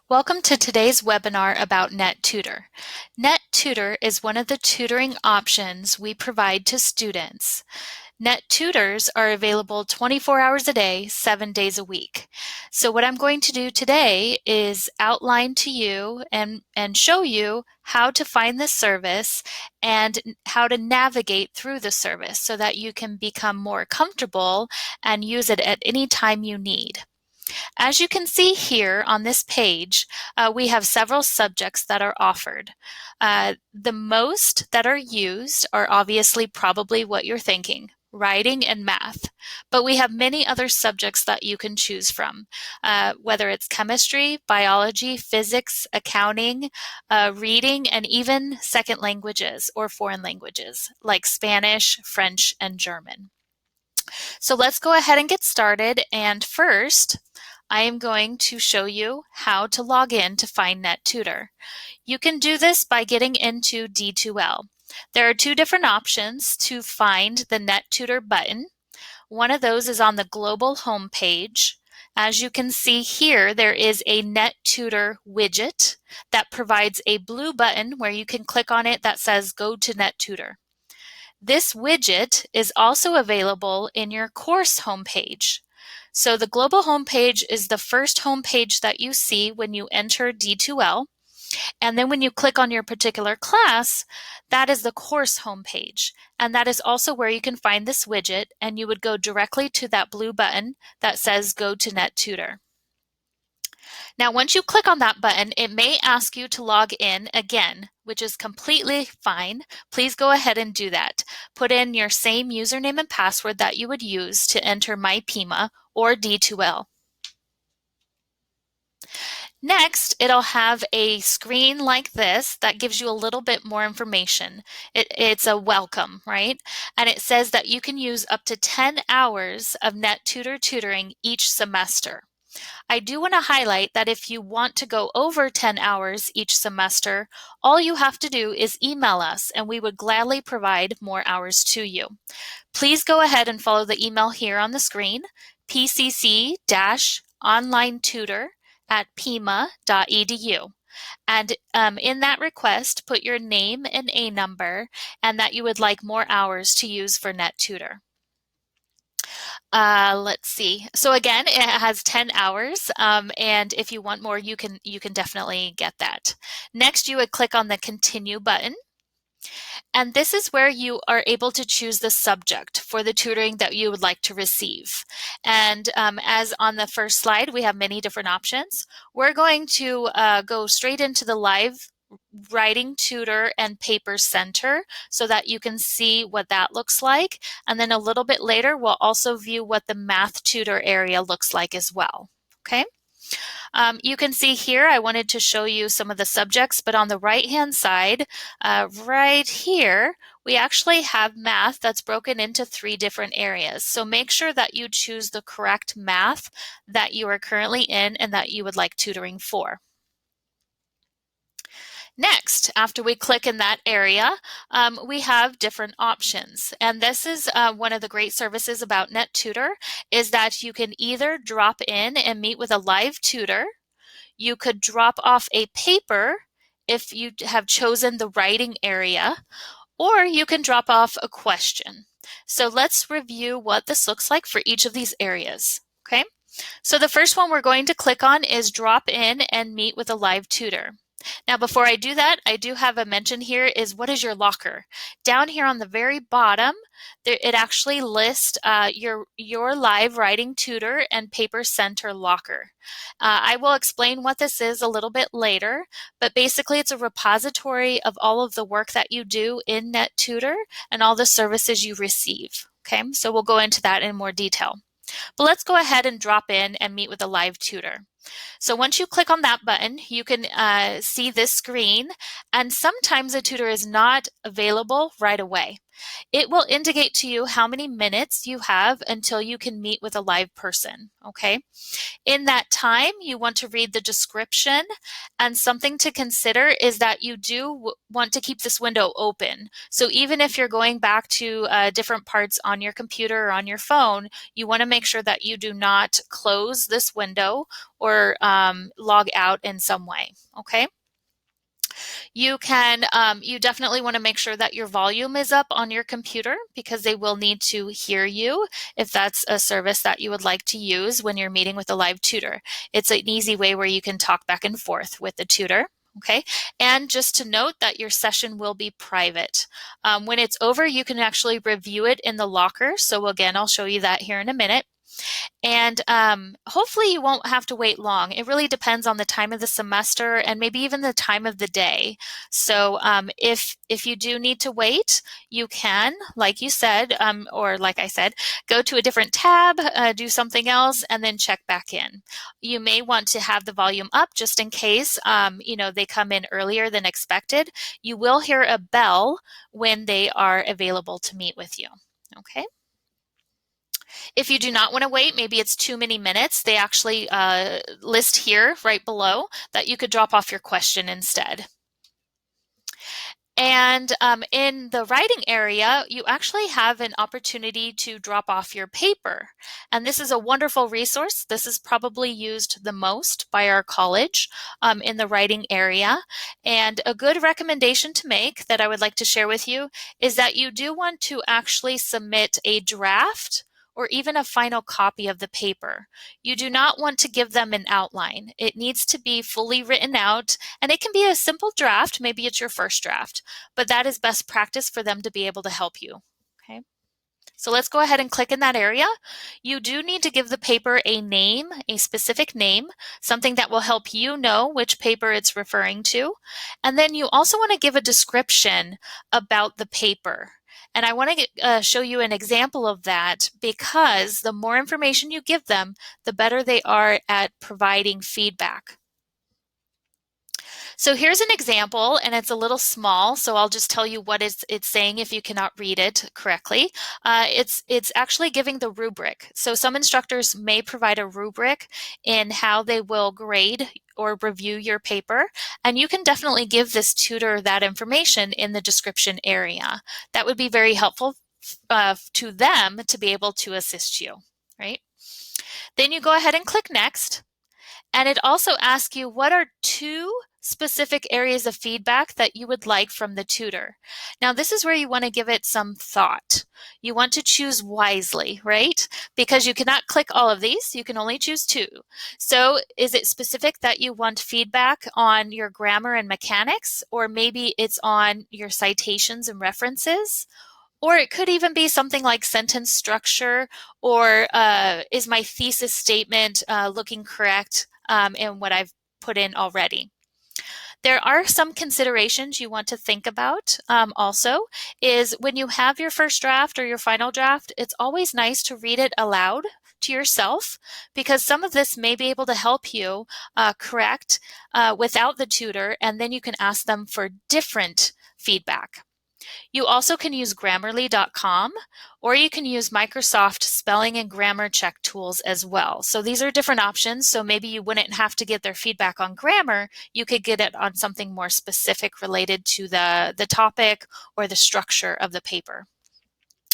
Welcome to today's webinar about NetTutor. NetTutor is one of the tutoring options we provide to students. NetTutors are available 24 hours a day, 7 days a week. So what I'm going to do today is outline to you and show you how to find this service and how to navigate through the service so that you can become more comfortable and use it at any time you need. As you can see here on this page, we have several subjects that are offered. The most that are used are obviously probably what you're thinking, writing and math. But we have many other subjects that you can choose from, whether it's chemistry, biology, physics, accounting, reading, and even second languages or foreign languages like Spanish, French, and German. So let's go ahead and get started. And first, I am going to show you how to log in to find NetTutor. You can do this by getting into D2L. There are two different options to find the NetTutor button. One of those is on the global home page. As you can see here, there is a NetTutor widget that provides a blue button where you can click on it that says Go to NetTutor. This widget is also available in your course homepage. So the global homepage is the first homepage that you see when you enter D2L. And then when you click on your particular class, that is the course homepage. And that is also where you can find this widget, and you would go directly to that blue button that says Go to NetTutor. Now, once you click on that button, it may ask you to log in again, which is completely fine. Please go ahead and do that. Put in your same username and password that you would use to enter MyPima or D2L. Next, it'll have a screen like this that gives you a little bit more information. It's a welcome, right? And it says that you can use up to 10 hours of NetTutor tutoring each semester. I do want to highlight that if you want to go over 10 hours each semester, all you have to do is email us and we would gladly provide more hours to you. Please go ahead and follow the email here on the screen, pcc-onlinetutor@pima.edu. And in that request, put your name and a number and that you would like more hours to use for NetTutor. Let's see. So again, it has 10 hours, and if you want more, you can definitely get that. Next, you would click on the Continue button. And this is where you are able to choose the subject for the tutoring that you would like to receive. And as on the first slide, we have many different options. We're going to go straight into the live writing tutor and paper center so that you can see what that looks like. And then a little bit later, we'll also view what the math tutor area looks like as well. Okay. You can see here, I wanted to show you some of the subjects, but on the right-hand side, right here, we actually have math that's broken into 3 different areas. So make sure that you choose the correct math that you are currently in and that you would like tutoring for. Next, after we click in that area, we have different options. And this is one of the great services about NetTutor is that you can either drop in and meet with a live tutor. You could drop off a paper if you have chosen the writing area, or you can drop off a question. So let's review what this looks like for each of these areas. Okay, so the first one we're going to click on is drop in and meet with a live tutor. Now, before I do that, I do have a mention here is what is your locker? Down here on the very bottom, it actually lists your live writing tutor and paper center locker. I will explain what this is a little bit later, but basically it's a repository of all of the work that you do in NetTutor and all the services you receive. Okay, so we'll go into that in more detail. But let's go ahead and drop in and meet with a live tutor. So once you click on that button, you can see this screen, and sometimes a tutor is not available right away. It will indicate to you how many minutes you have until you can meet with a live person, okay? In that time, you want to read the description, and something to consider is that you do want to keep this window open. So even if you're going back to different parts on your computer or on your phone, you want to make sure that you do not close this window or or log out in some way, okay? You can, you definitely want to make sure that your volume is up on your computer because they will need to hear you if that's a service that you would like to use when you're meeting with a live tutor. It's an easy way where you can talk back and forth with the tutor. Okay, and just to note that your session will be private. When it's over, you can actually review it in the locker. So again, I'll show you that here in a minute. And hopefully you won't have to wait long. It really depends on the time of the semester and maybe even the time of the day. So if you do need to wait, you can, like you said, or like I said, go to a different tab, do something else, and then check back in. You may want to have the volume up just in case they come in earlier than expected. You will hear a bell when they are available to meet with you. Okay. If you do not want to wait, maybe it's too many minutes, they actually list here right below that you could drop off your question instead. And in the writing area, you actually have an opportunity to drop off your paper. And this is a wonderful resource. This is probably used the most by our college in the writing area. And a good recommendation to make that I would like to share with you is that you do want to actually submit a draft or even a final copy of the paper. You do not want to give them an outline. It needs to be fully written out, and it can be a simple draft. Maybe it's your first draft, but that is best practice for them to be able to help you. Okay. So let's go ahead and click in that area. You do need to give the paper a name, a specific name, something that will help you know which paper it's referring to. And then you also want to give a description about the paper. And I want to show you an example of that because the more information you give them, the better they are at providing feedback. So here's an example, and it's a little small, so I'll just tell you what it's saying if you cannot read it correctly. It's actually giving the rubric. So some instructors may provide a rubric in how they will grade or review your paper, and you can definitely give this tutor that information in the description area. That would be very helpful to them to be able to assist you, right? Then you go ahead and click Next. And it also asks you what are 2 specific areas of feedback that you would like from the tutor. Now, this is where you want to give it some thought. You want to choose wisely, right? Because you cannot click all of these. You can only choose 2. So is it specific that you want feedback on your grammar and mechanics, or maybe it's on your citations and references? Or it could even be something like sentence structure, or is my thesis statement looking correct in what I've put in already. There are some considerations you want to think about also is when you have your first draft or your final draft, it's always nice to read it aloud to yourself because some of this may be able to help you correct without the tutor, and then you can ask them for different feedback. You also can use Grammarly.com, or you can use Microsoft spelling and grammar check tools as well. So these are different options. So maybe you wouldn't have to get their feedback on grammar. You could get it on something more specific related to the topic or the structure of the paper.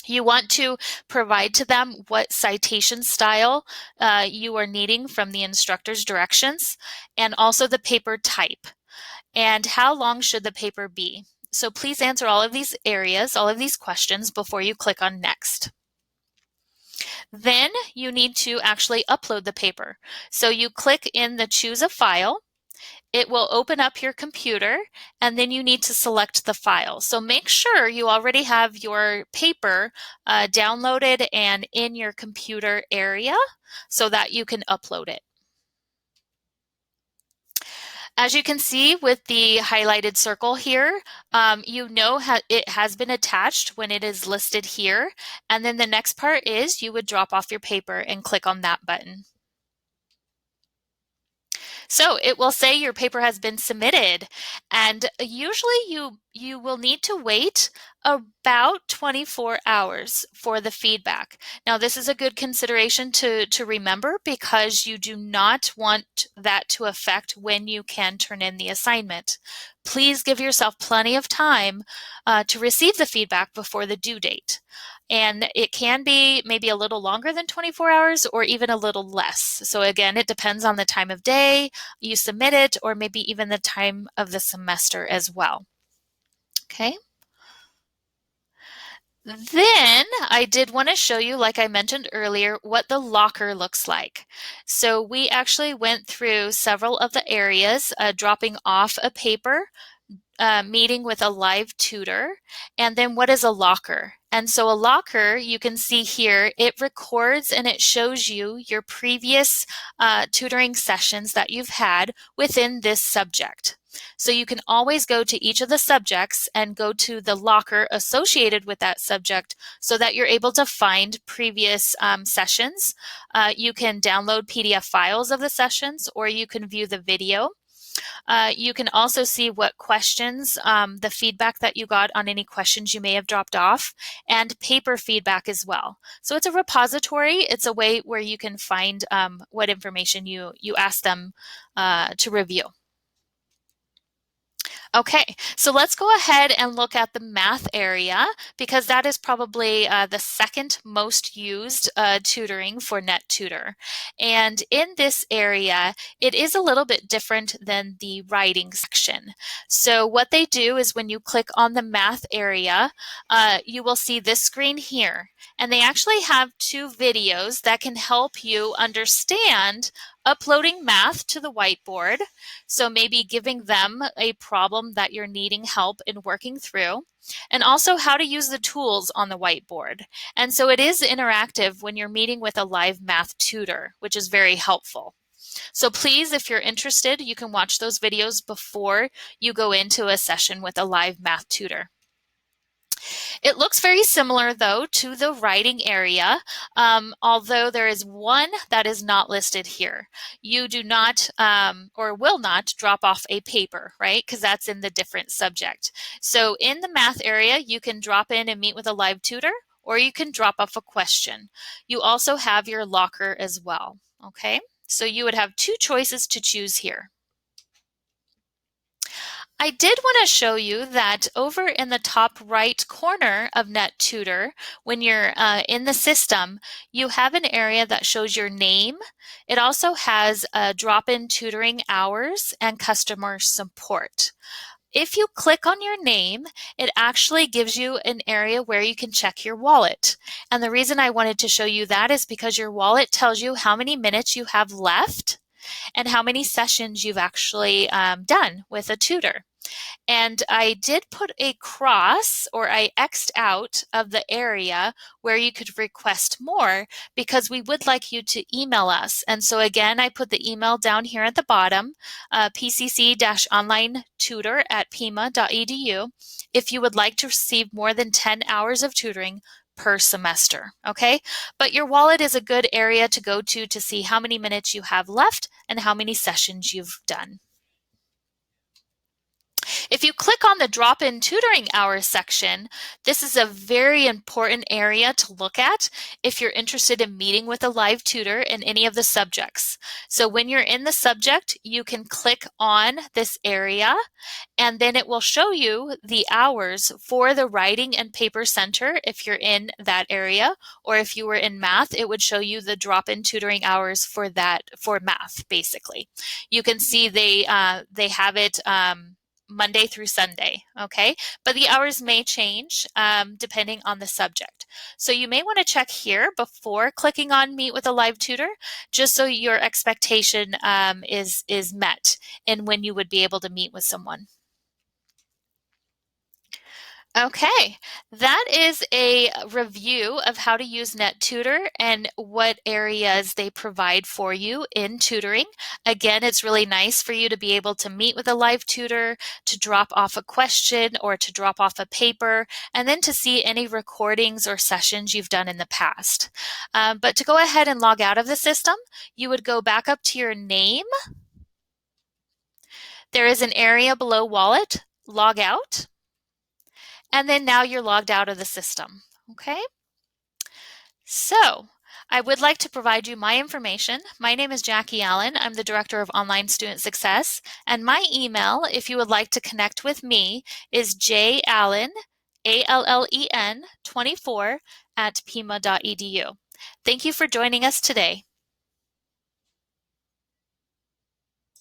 You want to provide to them what citation style you are needing from the instructor's directions, and also the paper type. And how long should the paper be? So please answer all of these areas, all of these questions before you click on Next. Then you need to actually upload the paper. So you click in the Choose a File. It will open up your computer, and then you need to select the file. So make sure you already have your paper downloaded and in your computer area so that you can upload it. As you can see with the highlighted circle here, you know it has been attached when it is listed here. And then the next part is you would drop off your paper and click on that button. So it will say your paper has been submitted, and usually you will need to wait about 24 hours for the feedback. Now this is a good consideration to remember because you do not want that to affect when you can turn in the assignment. Please give yourself plenty of time to receive the feedback before the due date. And it can be maybe a little longer than 24 hours or even a little less. So again, it depends on the time of day you submit it, or maybe even the time of the semester as well. Okay. Then I did want to show you, like I mentioned earlier, what the locker looks like. So we actually went through several of the areas, dropping off a paper, meeting with a live tutor, and then what is a locker? And so a locker, you can see here, it records and it shows you your previous tutoring sessions that you've had within this subject. So you can always go to each of the subjects and go to the locker associated with that subject so that you're able to find previous sessions. You can download PDF files of the sessions, or you can view the video. You can also see what questions, the feedback that you got on any questions you may have dropped off, and paper feedback as well. So it's a repository. It's a way where you can find what information you asked them to review. Okay, so let's go ahead and look at the math area, because that is probably the second most used tutoring for NetTutor. And in this area, it is a little bit different than the writing section. So what they do is when you click on the math area, you will see this screen here. And they actually have two videos that can help you understand uploading math to the whiteboard. So maybe giving them a problem that you're needing help in working through, and also how to use the tools on the whiteboard. And so it is interactive when you're meeting with a live math tutor, which is very helpful. So please, if you're interested, you can watch those videos before you go into a session with a live math tutor. It looks very similar, though, to the writing area, although there is one that is not listed here. You do not or will not drop off a paper, right? Because that's in the different subject. So in the math area, you can drop in and meet with a live tutor, or you can drop off a question. You also have your locker as well, okay? So you would have two choices to choose here. I did want to show you that over in the top right corner of NetTutor, when you're in the system, you have an area that shows your name. It also has drop-in tutoring hours and customer support. If you click on your name, it actually gives you an area where you can check your wallet. And the reason I wanted to show you that is because your wallet tells you how many minutes you have left and how many sessions you've actually done with a tutor. And I did put a cross, or I X'd out of the area where you could request more, because we would like you to email us. And so again, I put the email down here at the bottom, pcc-onlinetutor@pima.edu, if you would like to receive more than 10 hours of tutoring per semester, okay? But your wallet is a good area to go to see how many minutes you have left and how many sessions you've done. If you click on the drop-in tutoring hours section, this is a very important area to look at if you're interested in meeting with a live tutor in any of the subjects. So when you're in the subject, you can click on this area, and then it will show you the hours for the writing and paper center if you're in that area, or if you were in math, it would show you the drop-in tutoring hours for math, basically. You can see they have it Monday through Sunday, okay? But the hours may change depending on the subject. So you may want to check here before clicking on Meet with a Live Tutor, just so your expectation is met in when you would be able to meet with someone. Okay, that is a review of how to use NetTutor and what areas they provide for you in tutoring. Again, it's really nice for you to be able to meet with a live tutor, to drop off a question or to drop off a paper, and then to see any recordings or sessions you've done in the past. But to go ahead and log out of the system, you would go back up to your name. There is an area below Wallet, Log Out. And then now you're logged out of the system, okay? So I would like to provide you my information. My name is Jackie Allen. I'm the Director of Online Student Success. And my email, if you would like to connect with me, is jallen, ALLEN 24 at pima.edu. Thank you for joining us today.